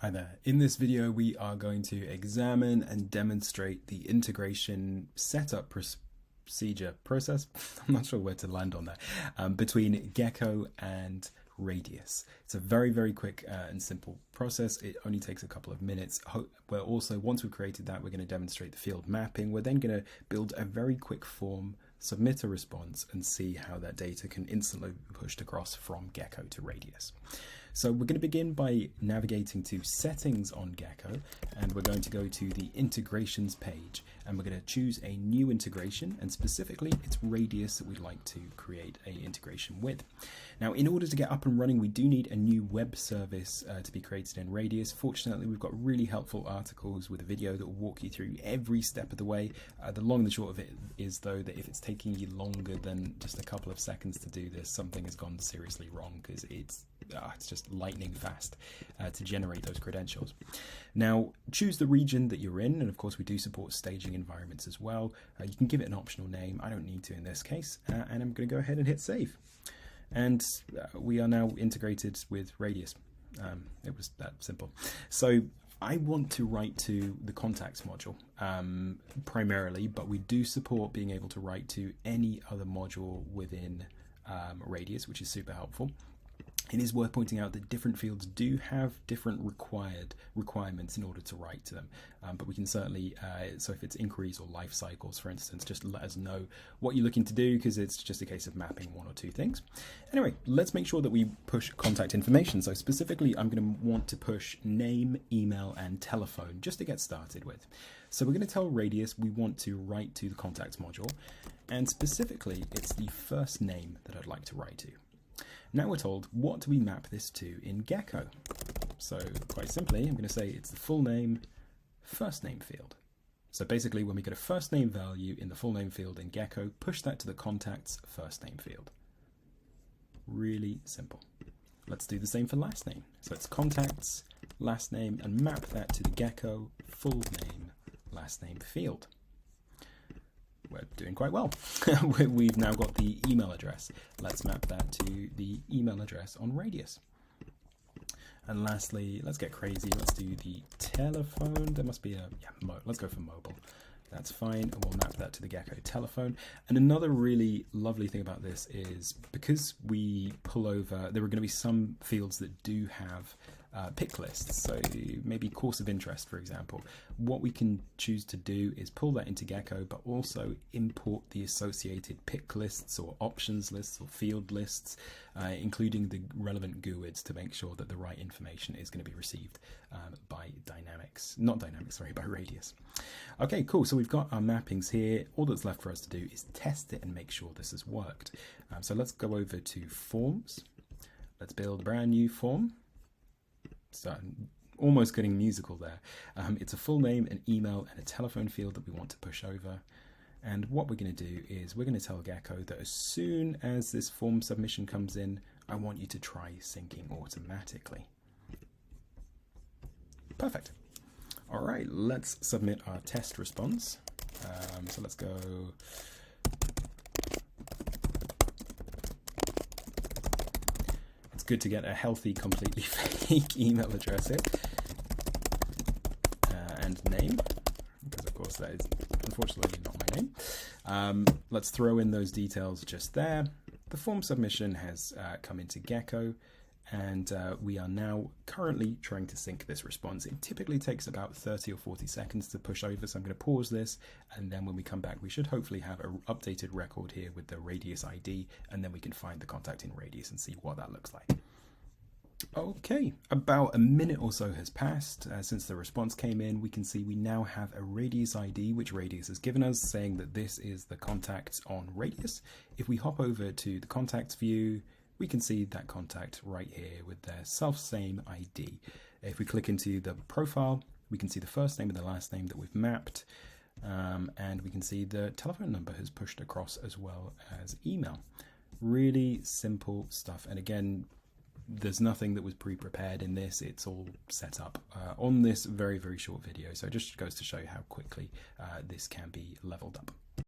Hi there. In this video we are going to examine and demonstrate the integration setup process, I'm not sure where to land on that, between Gecko and Radius. It's a very quick and simple process. It only takes a couple of minutes. We're also, once we've created that, we're going to demonstrate the field mapping. We're then going to build a very quick form, submit a response, and see how that data can instantly be pushed across from Gecko to Radius. So we're going to begin by navigating to settings on Gecko, and we're going to go to the integrations page, and we're going to choose a new integration, and specifically it's Radius that we'd like to create a integration with. Now, in order to get up and running, we do need a new web service to be created in Radius. Fortunately, we've got really helpful articles with a video that will walk you through every step of the way. The long and the short of it is, though, that if it's taking you longer than just a couple of seconds to do this, something has gone seriously wrong, because it's just lightning fast to generate those credentials. Now, choose the region that you're in, and of course we do support staging environments as well. You can give it an optional name. I don't need to in this case, and I'm going to go ahead and hit save. And we are now integrated with Radius. It was that simple. So I want to write to the contacts module primarily, but we do support being able to write to any other module within Radius, which is super helpful. It is worth pointing out that different fields do have different requirements in order to write to them, but we can certainly, so if it's inquiries or life cycles, for instance, just let us know what you're looking to do, because it's just a case of mapping one or two things. Anyway, let's make sure that we push contact information. So specifically, I'm going to want to push name, email, and telephone just to get started with. So we're going to tell Radius we want to write to the contacts module, and specifically, it's the first name that I'd like to write to. Now we're told, what do we map this to in Gecko? So quite simply, I'm going to say it's the full name, first name field. So basically, when we get a first name value in the full name field in Gecko, push that to the contact's first name field. Really simple. Let's do the same for last name. So it's contacts, last name, and map that to the Gecko full name, last name field. We're doing quite well. We've now got the email address. Let's map that to the email address on Radius. And lastly, let's get crazy. Let's do the telephone. There must be a, let's go for mobile. That's fine, and we'll map that to the Gecko telephone. And another really lovely thing about this is, because we pull over, there are going to be some fields that do have pick lists, so maybe course of interest, for example. What we can choose to do is pull that into Gecko, but also import the associated pick lists or options lists or field lists, including the relevant GUIDs, to make sure that the right information is going to be received by by Radius. Okay, cool. So we've got our mappings here. All that's left for us to do is test it and make sure this has worked. So let's go over to forms. Let's build a brand new form. So almost getting musical there. It's a full name, an email, and a telephone field that we want to push over. And what we're going to do is we're going to tell Gecko that as soon as this form submission comes in, I want you to try syncing automatically. Perfect. All right, let's submit our test response. So let's go. It's good to get a healthy, completely fake email address here. And name, because of course that is unfortunately not my name. Let's throw in those details just there. The form submission has come into Gecko, and we are now currently trying to sync this response. It typically takes about 30 or 40 seconds to push over, so I'm going to pause this, and then when we come back we should hopefully have an updated record here with the Radius ID, and then we can find the contact in Radius and see what that looks like. Okay, about a minute or so has passed since the response came in. We can see we now have a Radius ID, which Radius has given us, saying that this is the contacts on Radius. If we hop over to the contacts view, we can see that contact right here with their self-same ID. If we click into the profile, we can see the first name and the last name that we've mapped, and we can see the telephone number has pushed across as well as email. Really simple stuff, and again, there's nothing that was pre-prepared in this. It's all set up on this very short video, so it just goes to show you how quickly this can be leveled up.